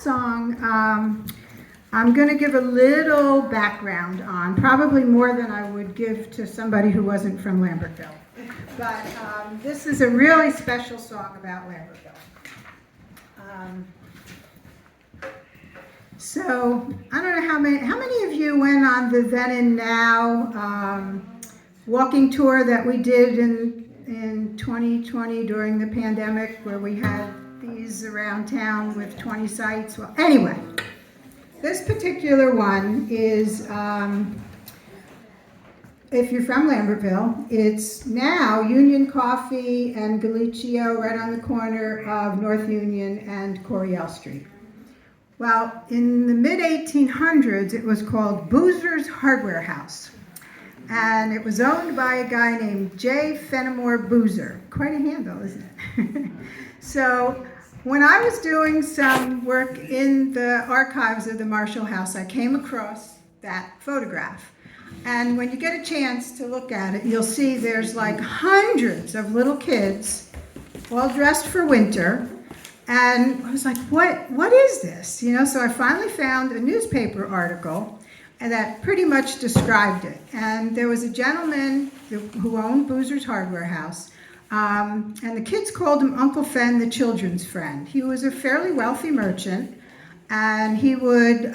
Song, I'm going to give a little background on, probably more than I would give to somebody who wasn't from Lambertville. But this is a really special song about Lambertville. So I don't know how many of you went on the Then and Now walking tour that we did in 2020 during the pandemic, where we had these around town with 20 sites. Well, anyway, this particular one is, if you're from Lambertville, it's now Union Coffee and Galiccio right on the corner of North Union and Coryell Street. Well, in the mid-1800s, it was called Boozer's Hardware House. And it was owned by a guy named J. Fennimore Boozer. Quite a handle, isn't it? So when I was doing some work in the archives of the Marshall House, I came across that photograph. And when you get a chance to look at it, you'll see there's like hundreds of little kids all dressed for winter. And I was like, what is this? You know, so I finally found a newspaper article and that pretty much described it. And there was a gentleman who owned Boozer's Hardware House, and the kids called him Uncle Fen, the children's friend. He was a fairly wealthy merchant, and he would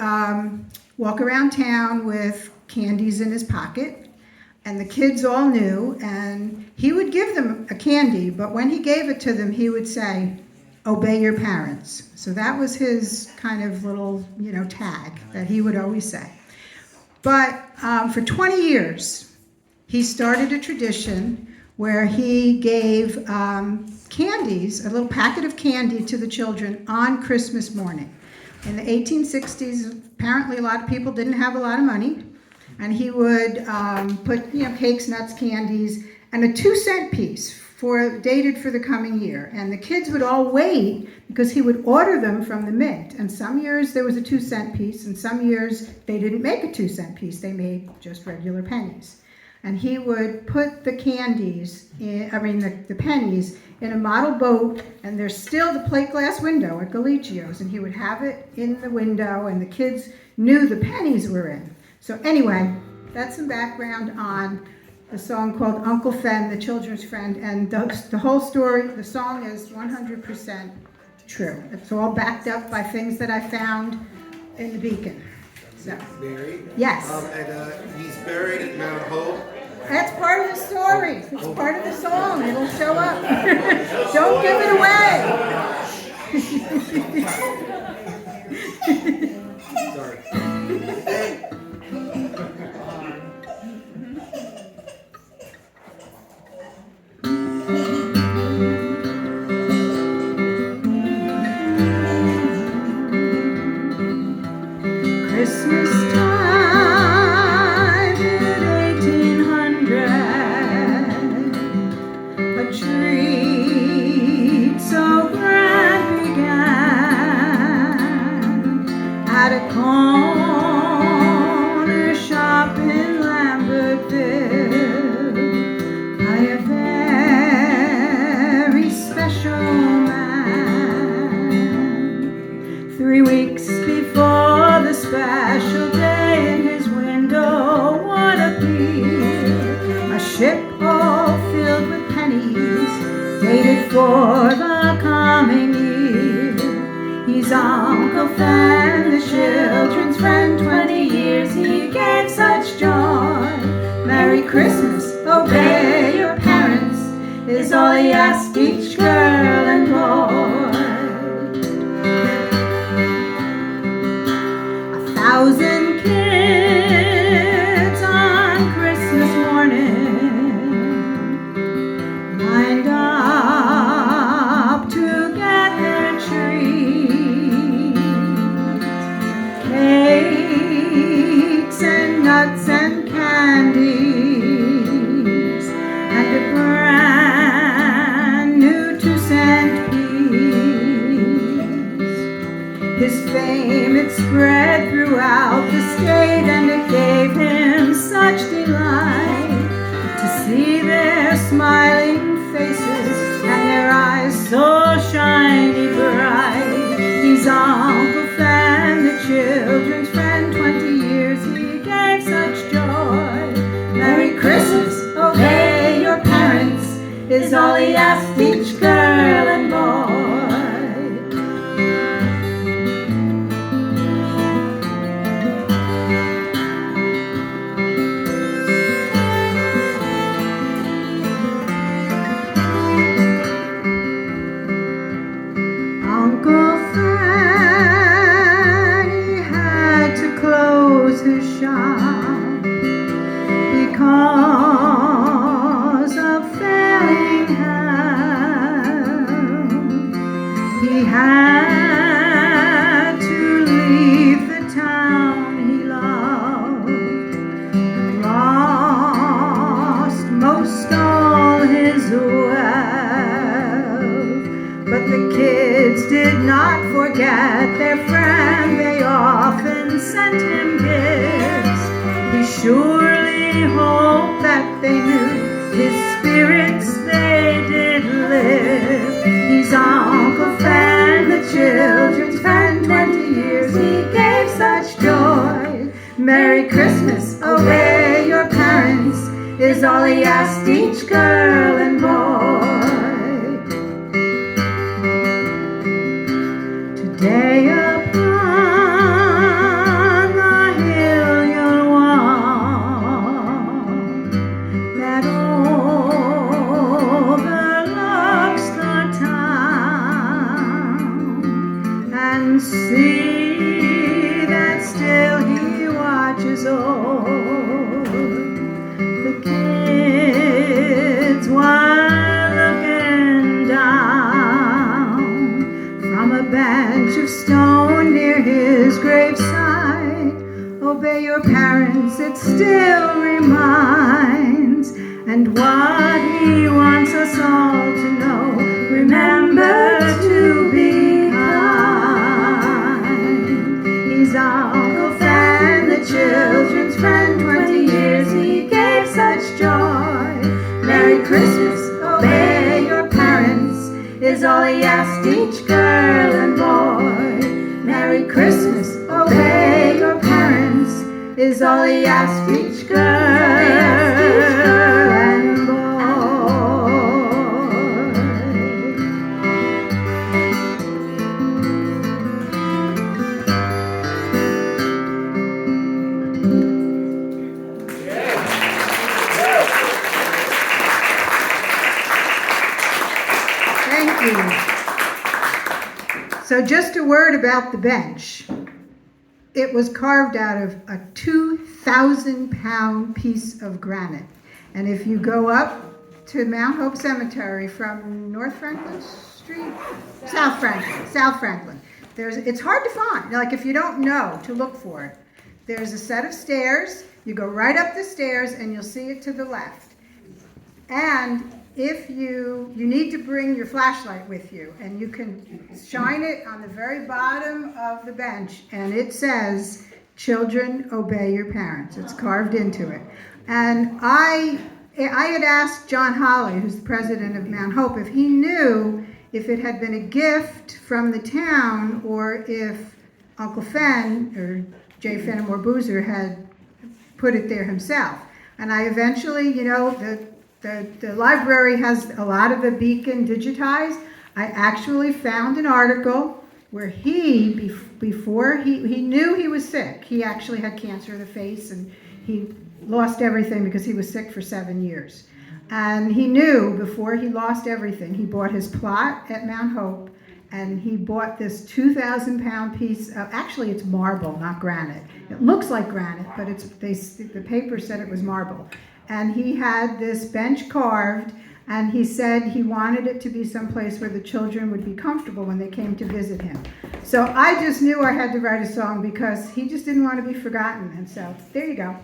walk around town with candies in his pocket, and the kids all knew, and he would give them a candy, but when he gave it to them, he would say, "Obey your parents." So that was his kind of little, tag that he would always say. But for 20 years, he started a tradition where he gave candies, a little packet of candy to the children on Christmas morning. In the 1860s, apparently a lot of people didn't have a lot of money, and he would put cakes, nuts, candies, and a 2-cent piece dated for the coming year. And the kids would all wait because he would order them from the mint. And some years there was a 2-cent piece, and some years they didn't make a 2-cent piece. They made just regular pennies. And he would put the the pennies in a model boat, and there's still the plate glass window at Galiccio's, and he would have it in the window, and the kids knew the pennies were in. So anyway, that's some background on a song called Uncle Fen, the children's friend, and the whole story, the song is 100% true. It's all backed up by things that I found in the Beacon. So, Mary? Yes. And he's buried at Mount Hope. That's part of the story. It's part of the song. It'll show up. Don't give it away. Sorry. Christmas time in 1800, a treat so grand began at a corner shop in Lambertville by a very special man. 3 weeks before the special day, in his window would appear a ship all filled with pennies, dated for the coming year. He's Uncle Fen, the children's friend. 20 years he gave such joy. Merry Christmas, obey your parents, is all he asked each girl and boy. 1,000 kids on Christmas morning lined up to get their treats. Cakes and nuts and candies and a brand new 2-cent piece. His fame, it spread throughout the state, and it gave him such delight to see their smiling faces and their eyes so shiny bright. He's Uncle Fen, sent him gifts. He surely hoped that they knew his spirits they did lift. He's Uncle Fan, the children's friend. 20 years he gave such joy. Merry Christmas, obey your parents, is all he asked each girl and boy. Today upon the hill you'll walk that overlooks the town, and see that still he watches over the kids while looking down from a bench of stone near his graveside. Obey your parents, it still reminds, and what he wants us all to know, remember to be kind. He's Uncle Fan, the children's friend. 20 years he gave such joy. Merry Christmas, obey your parents, is all he asked each girl and boy. Merry Christmas, obey your parents, is all he asked each girl and boy. Thank you. So just a word about the bench. It was carved out of a 2,000-pound piece of granite. And if you go up to Mount Hope Cemetery from North Franklin Street, South Franklin, it's hard to find. Like if you don't know to look for it. There's a set of stairs. You go right up the stairs and you'll see it to the left. And if you need to bring your flashlight with you, and you can shine it on the very bottom of the bench, and it says, "Children, obey your parents." It's carved into it. And I had asked John Holly, who's the president of Mount Hope, if he knew if it had been a gift from the town or if Uncle Fen or J. Fennimore Boozer had put it there himself. And I eventually, the library has a lot of the beacon digitized. I actually found an article where before he knew he was sick. He actually had cancer of the face, and he lost everything because he was sick for 7 years. And he knew before he lost everything, he bought his plot at Mount Hope, and he bought this 2,000-pound piece of, actually it's marble, not granite. It looks like granite, but the paper said it was marble. And he had this bench carved, and he said he wanted it to be someplace where the children would be comfortable when they came to visit him. So I just knew I had to write a song because he just didn't want to be forgotten. And so there you go.